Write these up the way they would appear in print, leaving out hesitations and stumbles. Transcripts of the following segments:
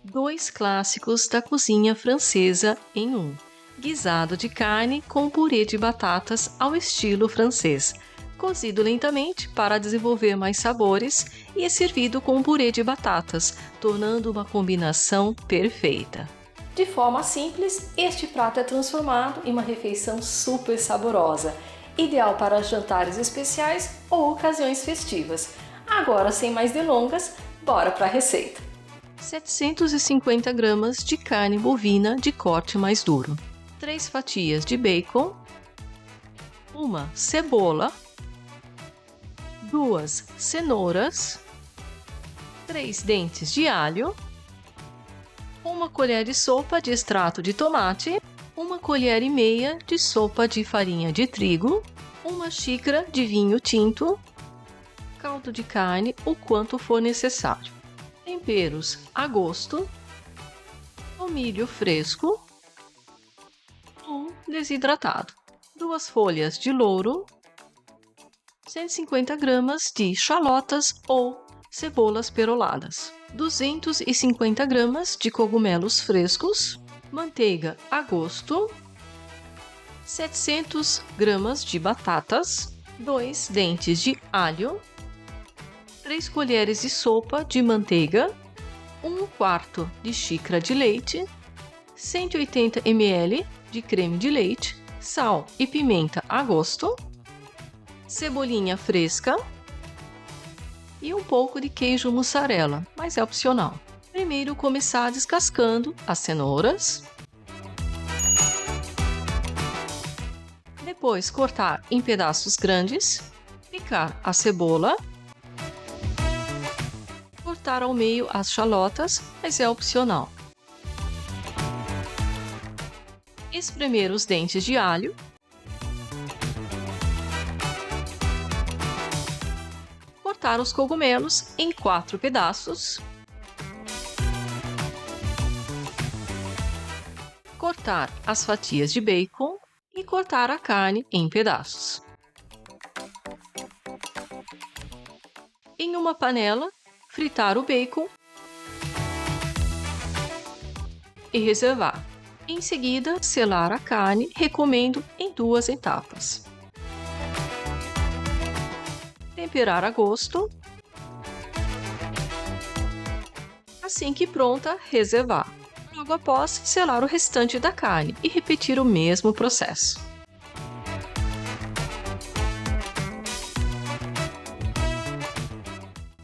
Dois clássicos da cozinha francesa em um: guisado de carne com purê de batatas ao estilo francês, cozido lentamente para desenvolver mais sabores e é servido com purê de batatas, tornando uma combinação perfeita. De forma simples, este prato é transformado em uma refeição super saborosa, ideal para jantares especiais ou ocasiões festivas. Agora, sem mais delongas, bora para a receita! 750 gramas de carne bovina de corte mais duro, 3 fatias de bacon, uma cebola, 2 cenouras, 3 dentes de alho, uma colher de sopa de extrato de tomate, uma colher e meia de sopa de farinha de trigo, uma xícara de vinho tinto, caldo de carne o quanto for necessário, temperos a gosto, tomilho fresco ou desidratado, 2 folhas de louro, 150 gramas de chalotas ou cebolas peroladas, 250 gramas de cogumelos frescos, manteiga a gosto, 700 gramas de batatas, 2 dentes de alho, 3 colheres de sopa de manteiga, 1/4 de xícara de leite, 180 ml de creme de leite, sal e pimenta a gosto, cebolinha fresca e um pouco de queijo mussarela, mas é opcional. Primeiro começar descascando as cenouras, depois cortar em pedaços grandes, picar a cebola, cortar ao meio as chalotas, mas é opcional. Espremer os dentes de alho, cortar os cogumelos em 4 pedaços, cortar as fatias de bacon e cortar a carne em pedaços. Em uma panela, fritar o bacon e reservar. Em seguida, selar a carne, recomendo em 2 etapas. Temperar a gosto. Assim que pronta, reservar. Logo após, selar o restante da carne e repetir o mesmo processo.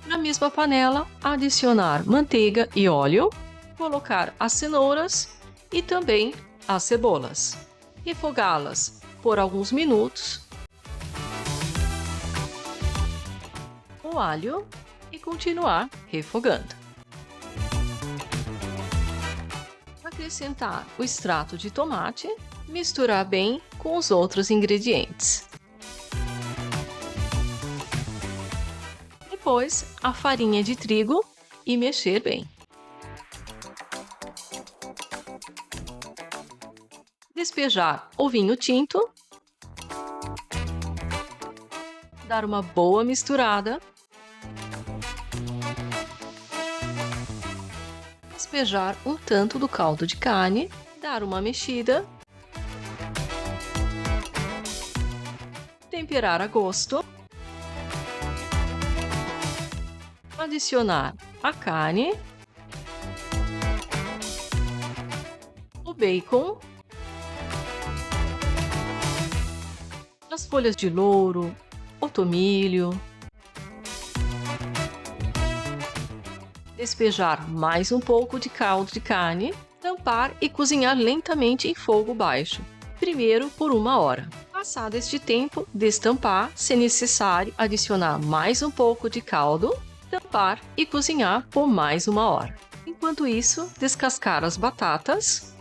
Na mesma panela, adicionar manteiga e óleo, colocar as cenouras e também as cebolas. Refogá-las por alguns minutos, o alho e continuar refogando. Acrescentar o extrato de tomate, misturar bem com os outros ingredientes. Depois, a farinha de trigo e mexer bem. Despejar o vinho tinto, dar uma boa misturada, despejar um tanto do caldo de carne, dar uma mexida, temperar a gosto, adicionar a carne, o bacon, as folhas de louro, o tomilho, despejar mais um pouco de caldo de carne, tampar e cozinhar lentamente em fogo baixo, primeiro por 1 hora. Passado este tempo, destampar, se necessário, adicionar mais um pouco de caldo, tampar e cozinhar por mais 1 hora. Enquanto isso, descascar as batatas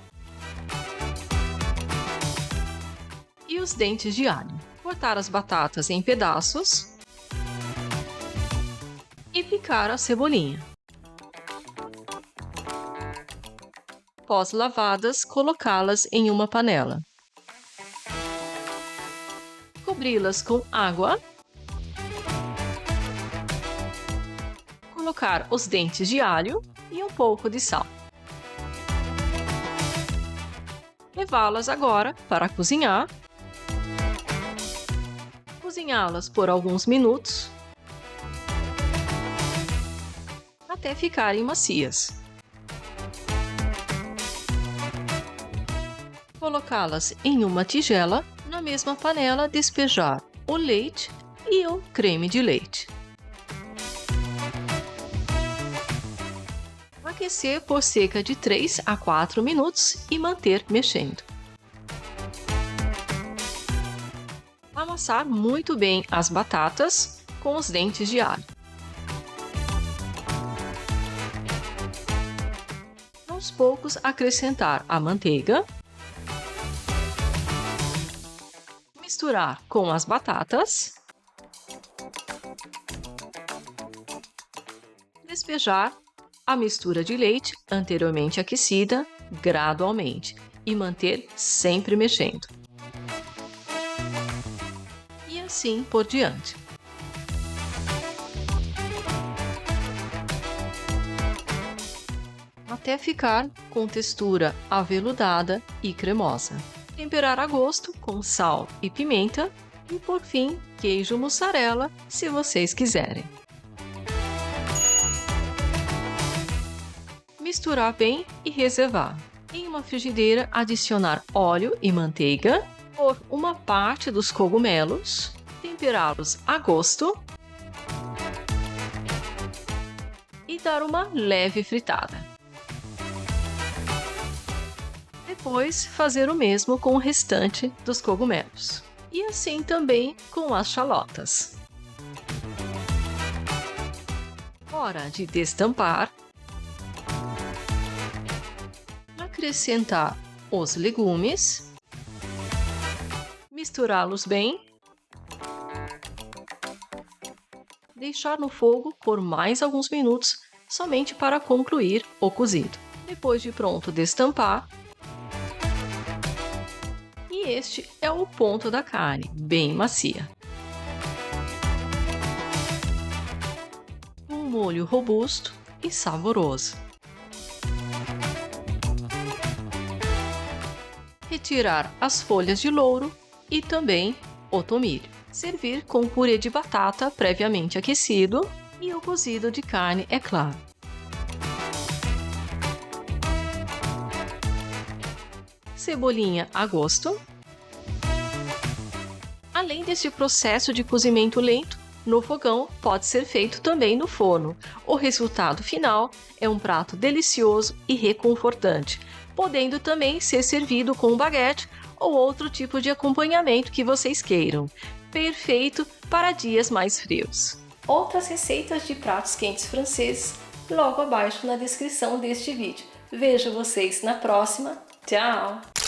e os dentes de alho. Cortar as batatas em pedaços e picar a cebolinha. Após lavadas, colocá-las em uma panela. Cobri-las com água. Colocar os dentes de alho e um pouco de sal. levá-las agora para cozinhar. Cozinhá-las por alguns minutos até ficarem macias. Colocá-las em uma tigela, na mesma panela despejar o leite e o creme de leite. Aquecer por cerca de 3 a 4 minutos e manter mexendo. Amassar muito bem as batatas com os dentes de alho. Aos poucos acrescentar a manteiga. Misturar com as batatas. Despejar a mistura de leite anteriormente aquecida gradualmente e manter sempre mexendo. E assim por diante. Até ficar com textura aveludada e cremosa. Temperar a gosto com sal e pimenta e, por fim, queijo mussarela, se vocês quiserem. Misturar bem e reservar. Em uma frigideira, adicionar óleo e manteiga, pôr uma parte dos cogumelos, temperá-los a gosto e dar uma leve fritada. Depois, fazer o mesmo com o restante dos cogumelos. E assim também com as chalotas. Hora de destampar. Acrescentar os legumes. Misturá-los bem. Deixar no fogo por mais alguns minutos, somente para concluir o cozido. Depois de pronto, destampar. E este é o ponto da carne, bem macia. Um molho robusto e saboroso. Retirar as folhas de louro e também o tomilho. Servir com purê de batata previamente aquecido e o cozido de carne, é claro. Cebolinha a gosto. Além deste processo de cozimento lento, no fogão pode ser feito também no forno. O resultado final é um prato delicioso e reconfortante, podendo também ser servido com baguete ou outro tipo de acompanhamento que vocês queiram. Perfeito para dias mais frios. Outras receitas de pratos quentes franceses logo abaixo na descrição deste vídeo. Vejo vocês na próxima. Tchau!